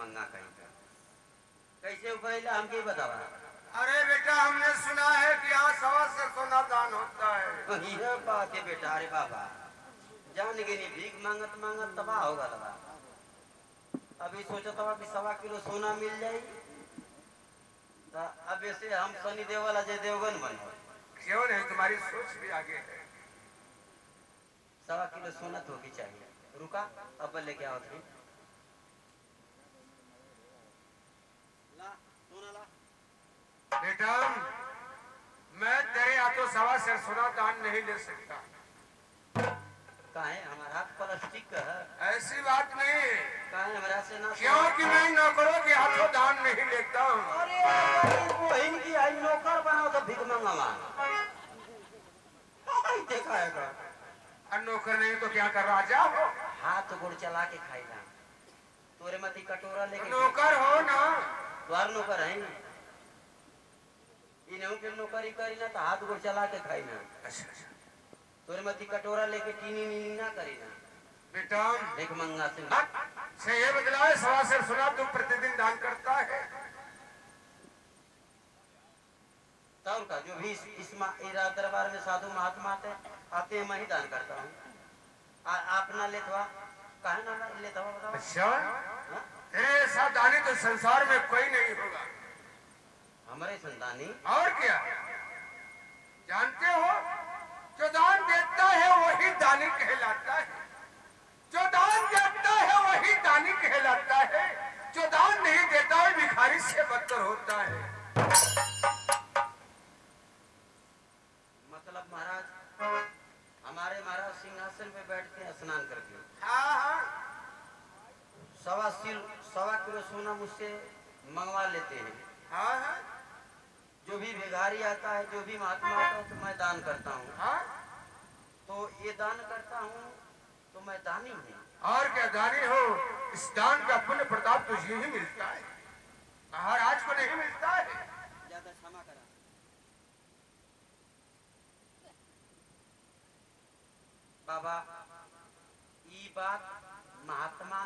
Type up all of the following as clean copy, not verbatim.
मंगा कहीं का कैसे उपायला हमके बतावा। अरे बेटा हमने सुना है कि यहाँ 1.25 से सोना दान होता है। यह बात है बेटा। अरे बाबा जान गए नहीं भीख मांगत मांगत तबाह होगा लगा। अभी सोचा था कि 1.25 किलो सोना मिल जाए तो अब ऐसे हम सनी देओल अजय देवगन बनो। क्यों नहीं, तुम्हारी सोच भी आगे है। 1.25 किलो सोना तो होगी चाहिए। रुका अब लेके आओ थे। ला सोना ला। बेटा मैं तेरे हाथों 1.25 सेर सोना दान नहीं ले सकता। काहे हमारा हाथ प्लास्टिक का है। ऐसी बात नहीं है। काहे हमारा से ना क्योंकि मैं नौकरों के हाथों दान नहीं लेता हूँ। अरे बहन की आई नौकर बनाओ तो भीख मंगावा। देखा है का और नौकर नहीं तो क्या कर रहा जाओ। हाथ गोड़ चला के खाएगा तोरे मती कटोरा लेके। नौकर हो ना। द्वार नौकर है इन्हों के नौकरी करी ना तो हाथ गोड़ चला के खाई ना। अच्छा तोरे मती कटोरा लेके टीनी नीनी ना करी ना। बेटा देख मंगा से ये बदला है 1.25 सेर सोना तू प्रतिदिन दान करता है। तब का जो भी इस दरबार में साधु महात्मा आते हैं मैं ही दान करता हूँ। आप ना लेतवा काहे ना लेतवा बताओ। अच्छा तेरे ऐसा दानी तो संसार में कोई नहीं होगा। हमारे संतानी और क्या जानते हो, जो दान देता है वही दानी कहलाता है। जो दान देता है वही दानी कहलाता है। जो दान नहीं देता है भिखारी से बदतर होता है। मतलब महाराज हमारे महाराज सिंहासन पे बैठते हैं स्नान करके। हाँ 1.25 किलो सोना मुझसे मंगवा लेते हैं। हाँ जो भी भिखारी आता है जो भी महात्मा आता है तो मैं दान करता हूँ। हाँ तो ये दान करता हूँ तो मैं दानी हूँ। और क्या दानी हो। इस दान का पुण्य प्रताप तुझे ही मिलता है, महाराज को नहीं मिलता है। ज्यादा क्षमा करा बाबा। ये बात महात्मा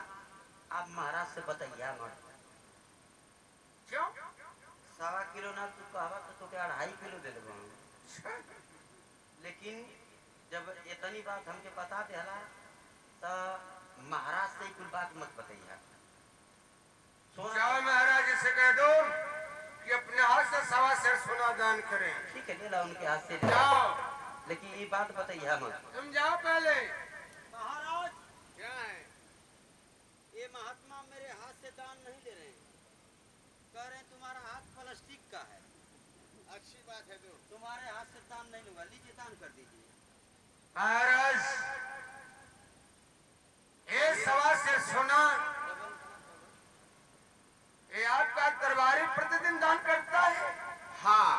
आप महाराज से बताइए मत। क्यों 1.25 किलो ना तू कहवा तो क्या 2.5 किलो दे देगा। लेकिन जब इतनी बात हमके बता देला तो महाराज से कुल बात मत बताइए। जाओ महाराज से कह दो कि अपने हाथ से 1.25 सेर सोना दान करें। ठीक है ले ला उनके हाथ से जाओ। लेकिन ये बात बताइए मत। तुम जाओ पहले। महाराज क्या है ये महात्मा मेरे हाथ से दान नहीं दे रहे हैं। कह रहे हैं तुम्हारा हाथ प्लास्टिक का है। अच्छी बात है तो तुम्हारे हाथ से दान नहीं लूंगा। लीजिए दान कर दीजिए। महाराज ये 1.25 सेर सोना ये आपका दरबारी प्रतिदिन दान करता है। हाँ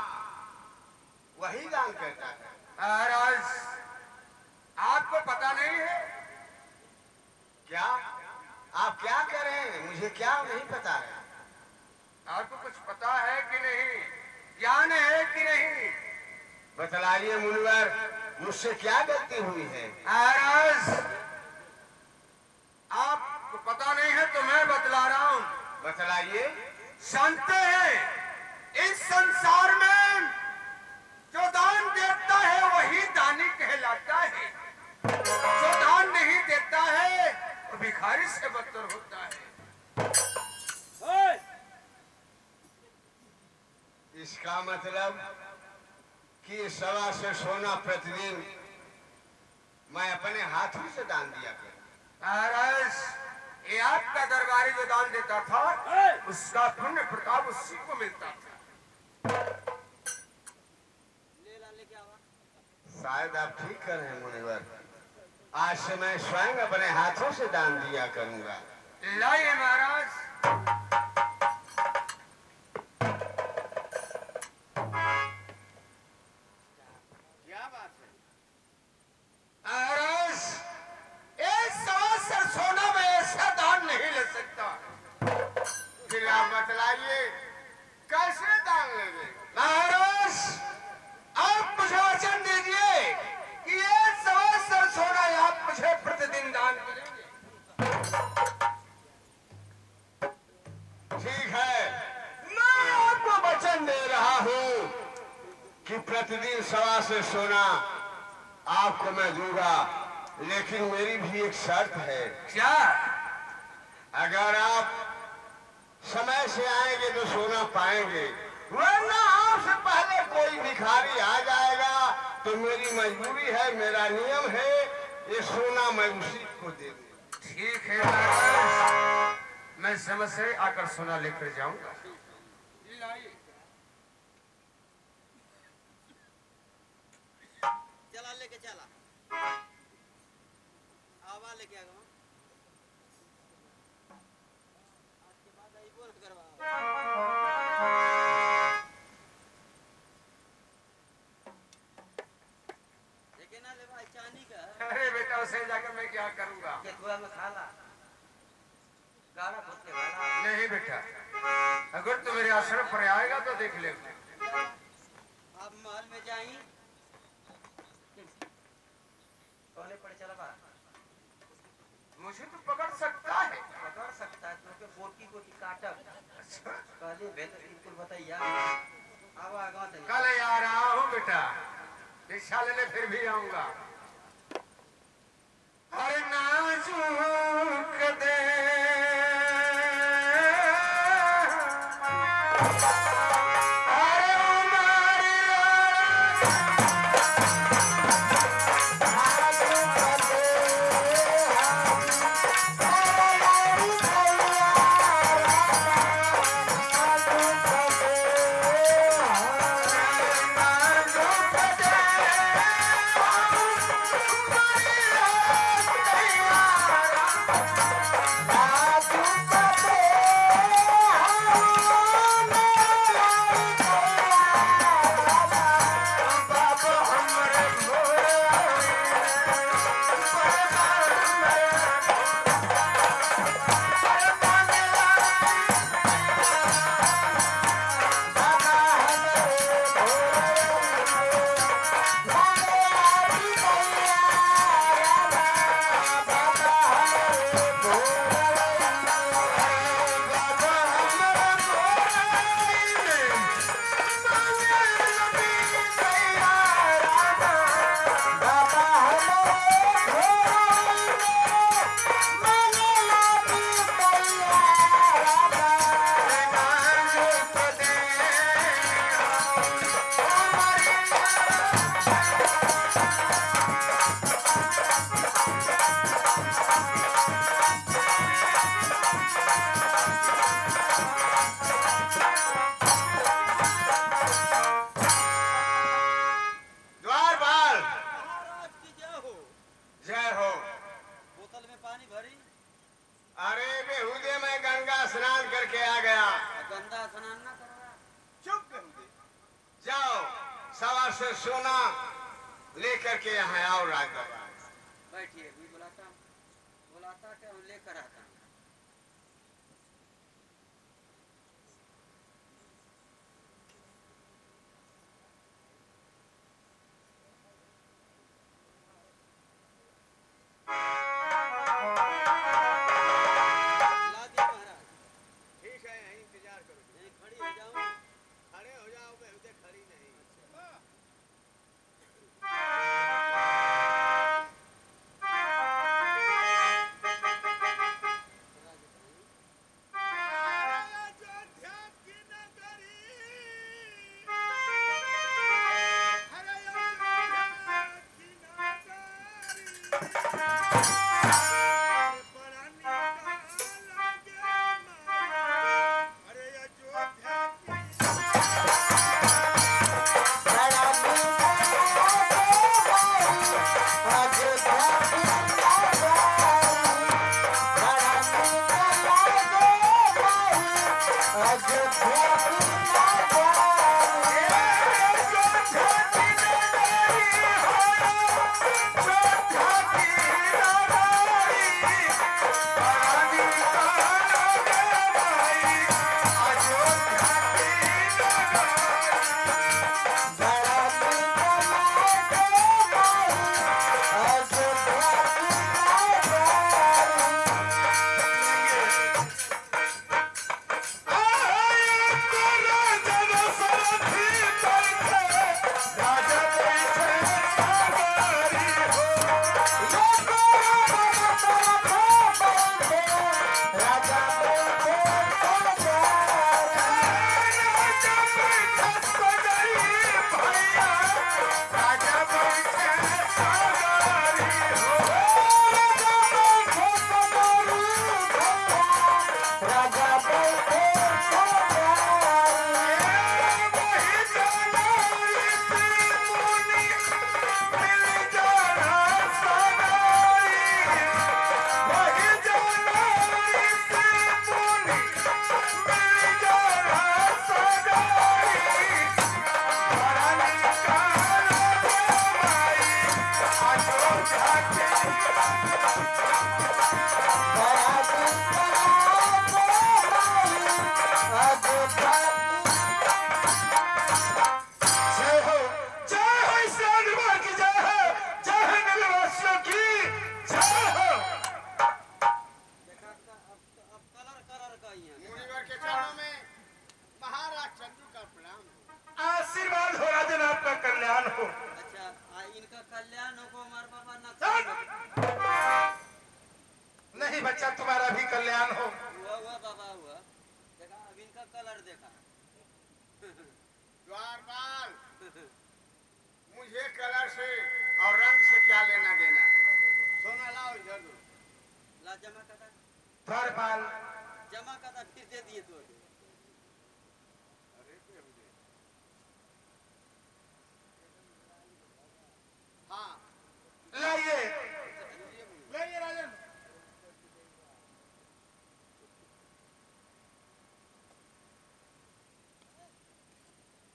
वही दान करता है। महाराज आपको पता नहीं है क्या आप क्या कह रहे हैं, मुझे क्या नहीं पता है। आपको कुछ पता है कि नहीं, ज्ञान है कि नहीं। बतलाइए मुनिवर मुझसे क्या गलती हुई है। महाराज आपको पता नहीं है तो मैं बतला रहा हूँ। बतलाइए। जानते हैं इस संसार में जो दान देता है वही दानी कहलाता है। जो दान नहीं देता है वो भिखारी से बदतर होता है। इसका मतलब कि 1.25 सेर सोना प्रतिदिन मैं अपने हाथों से दान दिया करूं। महाराज ये आपका दरबारी जो दान देता था उसका पुण्य प्रताप उसी को मिलता था। लेके आवा। शायद आप ठीक कर रहे हैं मुनिवर। आज से मैं स्वयं अपने हाथों से दान दिया करूंगा। लाइए महाराज। क्या बात है महाराज एक 1.25 सेर सोना में ऐसा दान नहीं ले सकता। फिर आप बतलाइए कैसे दान लेंगे। महाराज आप मुझे वचन दीजिए कि ये 1.25 सेर सोना आप मुझे प्रतिदिन दान करेंगे। ठीक है, मैं आपको वचन दे रहा हूं कि प्रतिदिन 1.25 से सोना आपको मैं दूंगा, लेकिन मेरी भी एक शर्त है। क्या? अगर आप समय से आएंगे तो सोना पाएंगे, वरना आपसे पहले कोई भिखारी आ जाएगा तो मेरी मजबूरी है, मेरा नियम है, ये सोना मैं उसी को दे दूंगा। ठीक है महाराज, मैं समय से आकर सोना लेकर जाऊंगा। चला लेके चला, आवा लेके आ गया। आज के बाद आई बोल करवा लेकिन ना ले भाई चांदी का। अरे बेटा, उसे जाकर मैं क्या करूंगा? केतुआ में खाला गाड़ा खोद के वाला। नहीं बेटा, अगर तू मेरे आश्रम पर आएगा तो देख ले। आप महल में जाई सोने पड़े चला बा। मुझे तो पकड़ सकता है। पकड़ सकता है, क्योंकि बोटी को काटब अच्छा, पहले बेहतर बिल्कुल बताइए। अब आगा तनी कल आ रहा हूँ बेटा, दीक्षा लेने फिर भी आऊंगा। अरे नाजुक दे से सोना लेकर के यहाँ आओ राजा। बैठिए, भी बुलाता बुलाता के हम लेकर आता।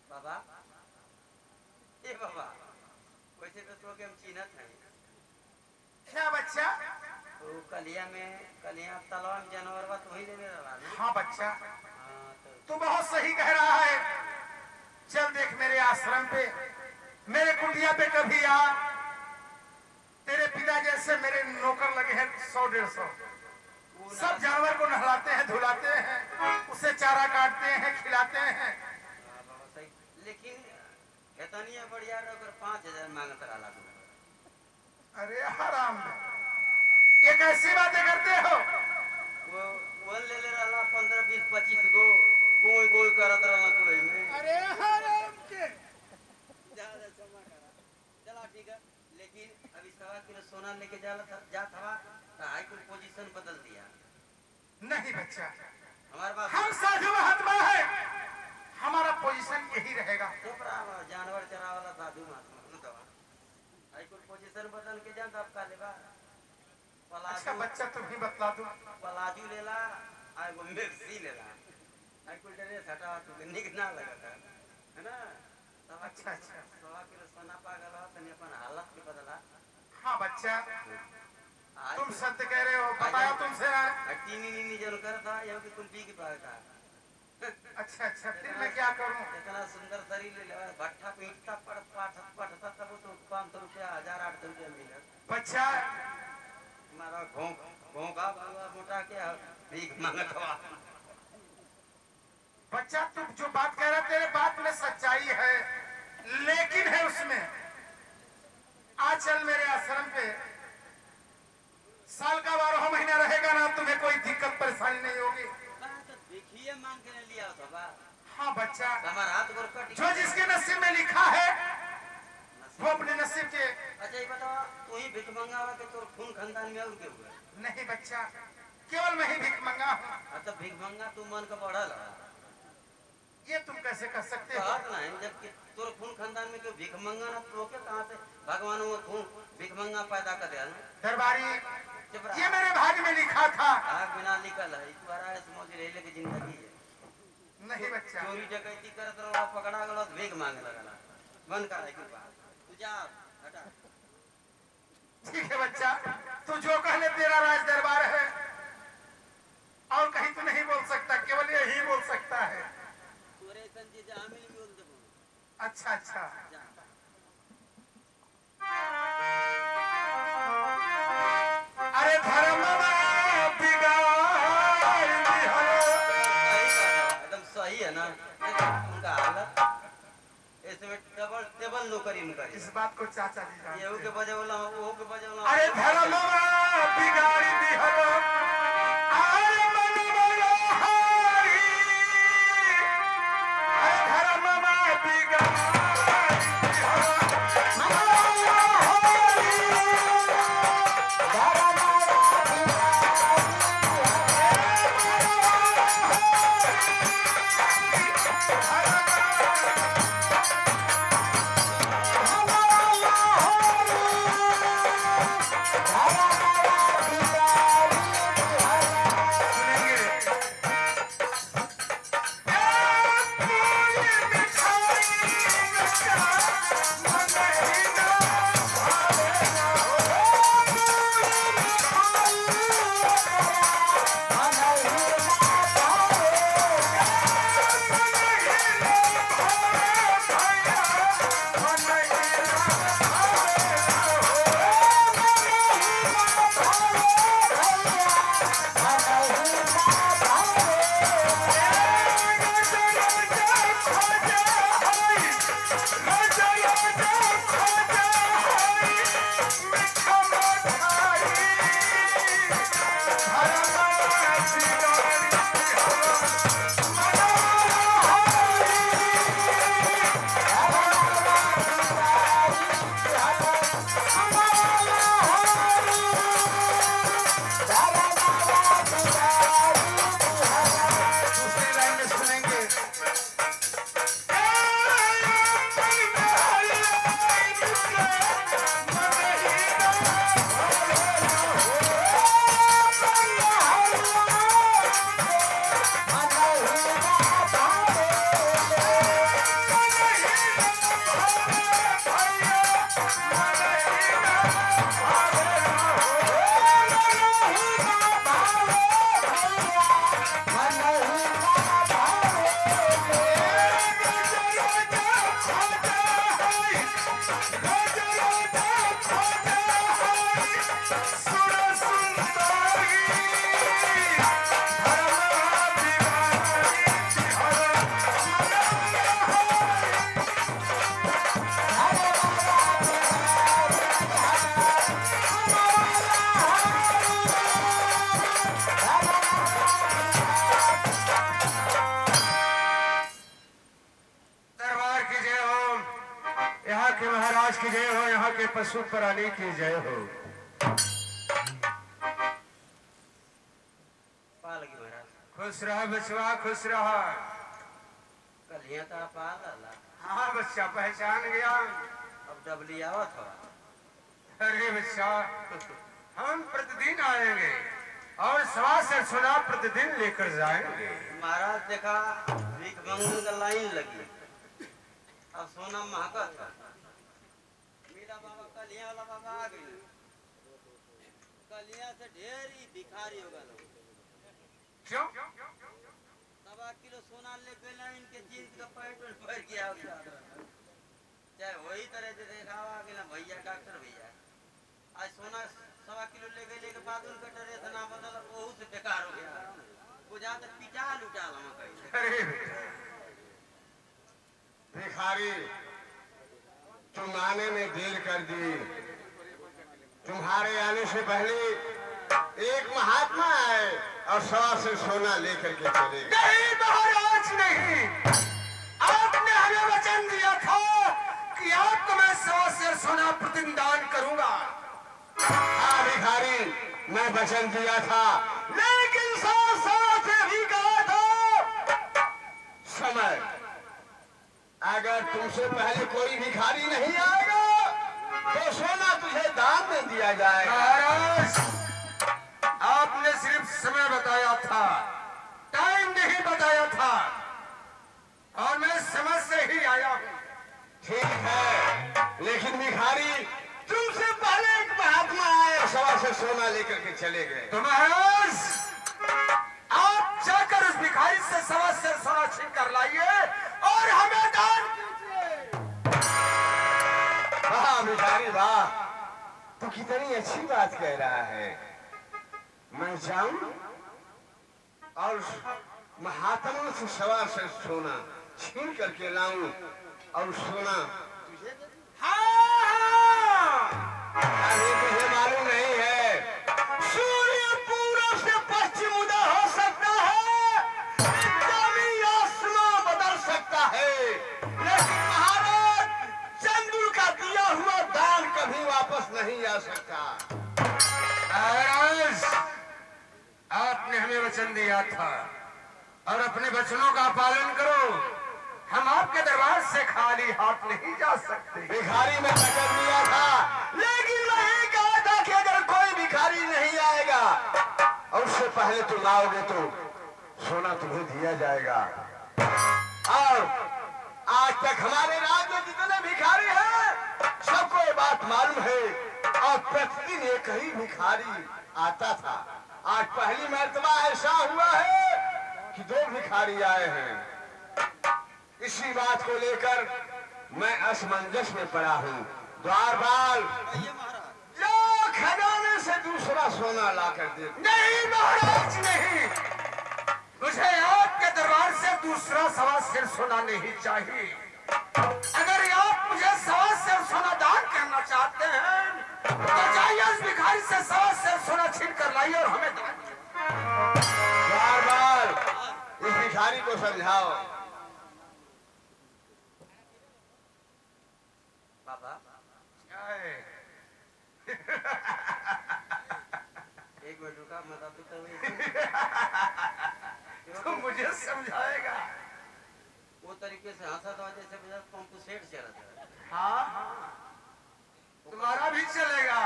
बाबा ए बाबा वैसे तो हम चिन्हत है क्या बच्चा? तो कलिया तलवा में जानवर बा तो ही देने रहा ना। हाँ बच्चा, हाँ तो तू बहुत सही कह रहा है। चल देख मेरे आश्रम पे, मेरे कुटिया पे कभी आ। तेरे पिता जैसे मेरे नौकर लगे हैं 100-150। सब जानवर को नहलाते हैं, धुलाते हैं, उसे चारा काटते हैं, खिलाते हैं। बाबा सही, लेकिन इतनी बढ़िया अगर 5000 मांगत रहा तू। अरे हराम, ये कैसी बातें करते हो? वो ले रहा 15, 20, 25 गो गोई गोई करत रहा तू में। अरे हराम के ज्यादा क्षमा करा। चला ठीक है, लेकिन अभी 1.25 किलो सोना लेके जात हवा तो हाई कोई पोजीशन बदल दिया। नहीं बच्चा, हमारे पास हम साधु महात्मा है, हमारा पोजीशन यही रहेगा। जानवर चरा वाला साधु महात्मा हाई कोई पोजीशन बदल के जान तब का लेबा। अच्छा बच्चा, तुम ही बतला दो। पलाजू लेला आई गो मिर्ची लेला आई कोई ड्रेस हटा तो निक ना लगता है ना। अच्छा अच्छा, 1.25 किलो सोना पागल हो तने अपन हालत के बदला। हाँ बच्चा, आज तुम सत्य कह रहे हो, बताया तुमसे ना। टीनी जो कर था ये कि कुल्फी की पाग था। अच्छा अच्छा, फिर मैं क्या करूं? इतना सुंदर शरीर ले लेवा भट्ठा पीटता पड़ता तब तो 500 रुपया 1000-800 रुपया मिला। बच्चा हमारा घोंका मोटा के भीख मांगत हुआ। बच्चा, तुम जो बात कह रहे, तेरे बात में सच्चाई है, लेकिन है उसमें। आज चल मेरे आश्रम पे, साल का 12 महीना रहेगा ना, तुम्हें कोई दिक्कत परेशानी नहीं होगी। तो देखिए मांग के लिया था बा। हाँ बच्चा, हमारा हाथ गोर कट जो जिसके नसीब में लिखा है वो अपने नसीब के। अच्छा ये बताओ, तू ही भिख मंगावा के तोर खून खानदान में और के हुआ? नहीं बच्चा, केवल मैं ही भीख मंगा हूँ। तो भिख मंगा तू मन का बढ़ल ये तुम कैसे कर सकते हो? बात नहीं, जबकि तोर खून खानदान में क्यों भिख मंगा ना तो के कहां से भगवान वो खून भिख मंगा पैदा कर दिया ना। दरबारी, ये मेरे भाग्य में लिखा था। आग बिना निकल है तुम्हारा समझ रहे की जिंदगी है। नहीं बच्चा, चोरी डकैती करत रहो, पकड़ा गलो तो भीख मांगे लगला। बंद कर के बात तू जा हटा। ठीक है बच्चा, तू जो कह ले, तेरा राज दरबार है और कहीं तू नहीं बोल सकता, केवल यही बोल सकता है। तोरे संजी जामिल बोल दे। अच्छा अच्छा, जा अरे धर्म एकदम सही है ना उनका हालत। इसमें डबल नौकरी उनका। इस बात को चाचा जी जानते ये हैं। के बजौला वो के बजौला। अरे धर्म बिगाड़ी दिहलो, अरे मन मनोहारी, अरे धर्म बिगाड़ी दिहलो, की जय हो, यहाँ के पशु प्राणी की जय हो। पाल की महाराज खुश रहा बचवा, खुश रहा। कल यहाँ था पाल अल्लाह। हाँ बच्चा पहचान गया। अब डबली आवत हो। अरे बच्चा, हम प्रतिदिन आएंगे और सवा से सुना प्रतिदिन लेकर जाएंगे। महाराज देखा भीख मंगन का लाइन लगी, अब सोना महंगा था। मेरा बाबा कलिया वाला बाबा आ गई, कलिया से ढेर ही भिखारी हो गए। क्यों? 1.25 किलो सोना लेके लाइन के जींस का पैंट भर गया, चाहे वही तरह से देखावा कि ना भैया डॉक्टर भैया आज सोना 1.25 किलो ले गए के बाद उनका ड्रेस ना बदल, वो से बेकार हो गया। वो ज्यादा पिटा लुटा लमा कहीं। अरे भिखारी, तुम आने में देर कर दी। तुम्हारे आने से पहले एक महात्मा आए और 1.25 से सोना लेकर के चले गए। नहीं महाराज नहीं, आपने हमें वचन दिया था कि आपको मैं 1.25 से सोना प्रतिदिन दान करूंगा। हाँ भिखारी, मैं वचन दिया था, लेकिन साथ भी कहा था समय, अगर तुमसे पहले कोई भिखारी नहीं आएगा तो सोना तुझे दान में दिया जाएगा। महाराज, आपने सिर्फ समय बताया था, टाइम नहीं बताया था, और मैं समझ से ही आया हूँ। ठीक है, लेकिन भिखारी, तुमसे पहले एक महात्मा आए, 1.25 से सोना लेकर के चले गए। तो महाराज, आप जाकर उस भिखारी से 1.25 से सोना छीन कर लाइए और हमें दान कीजिए। वाह भिखारी वाह, तू कितनी अच्छी बात कह रहा है। मैं जाऊं और महात्मा से 1.25 से सोना छीन करके लाऊं और सोना तुझे दे दूं? अरे तुझे मालूम नहीं है, सूर्य पूरब से पश्चिम उदय हो सकता है, जमीन आसमां बदल सकता है, लेकिन महाराज, चंद्र का दिया हुआ दान कभी वापस नहीं आ सकता। महाराज, आपने हमें वचन दिया था और अपने वचनों का पालन करो। हम आपके दरबार से खाली हाथ नहीं जा सकते। भिखारी में वचन दिया था, लेकिन मैं कहा था कि अगर कोई भिखारी नहीं आएगा और उससे पहले तुम आओगे तो सोना तुम्हें दिया जाएगा। और आज तक हमारे राज्य में जितने भिखारी हैं, सबको ये बात मालूम है, और प्रतिदिन एक ही भिखारी आता था। आज पहली मर्तबा ऐसा हुआ है कि 2 भिखारी आए हैं। इसी बात को लेकर मैं असमंजस में पड़ा हूँ। द्वारपाल, ये महाराज जो खजाने से दूसरा सोना ला कर दे। नहीं महाराज नहीं, मुझे आपके दरबार से दूसरा 1.25 सेर सोना नहीं चाहिए। अगर आप मुझे 1.25 सेर सोना दान करना चाहते हैं तो जाइए उस भिखारी से 1.25 सेर सोना छीन कर लाइए और हमें दान कीजिए। द्वारपाल, इस भिखारी को समझाओ। बाबा एक मिनट रुका, माता पिता तुम मुझे समझाएगा? वो तरीके से हंसा था जैसे पंप सेट चला था। हाँ हाँ, तुम्हारा भी चलेगा।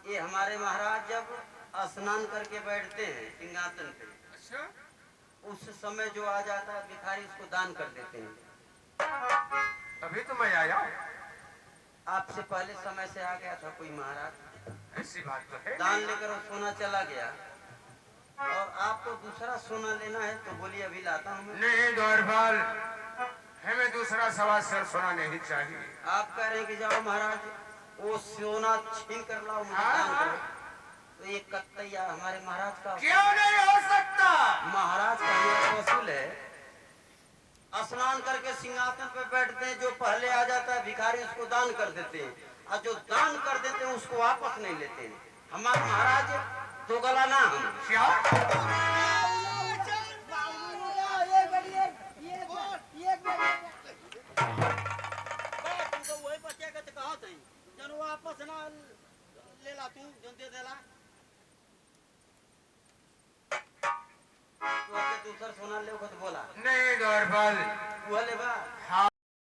ये हमारे महाराज जब स्नान करके बैठते हैं सिंहासन पे, अच्छा, उस समय जो आ जाता है भिखारी उसको दान कर देते हैं। अभी तो मैं आया हूँ। आपसे पहले समय से आ गया था कोई महाराज, ऐसी बात तो है दान लेकर वो सोना चला गया, और आपको दूसरा सोना लेना है तो बोलिए अभी लाता हूँ मैं। नहीं द्वारपाल, हमें दूसरा 1.25 सेर सोना नहीं चाहिए। आप कह रहे हैं कि जाओ महाराज वो सोना छीन कर लाओ, मुझे दान करो, तो ये कत्तैया हमारे महाराज का क्यों नहीं हो सकता? महाराज का ये वसूल है। स्नान करके सिंहासन पे बैठते हैं, जो पहले आ जाता है भिखारी उसको दान कर देते हैं, और जो दान कर देते हैं उसको वापस नहीं लेते हैं। हमारे महाराज दो गला ना हम क्या? दूसर सोना ले खुद बोला नहीं दौरबल वो ले बा हाँ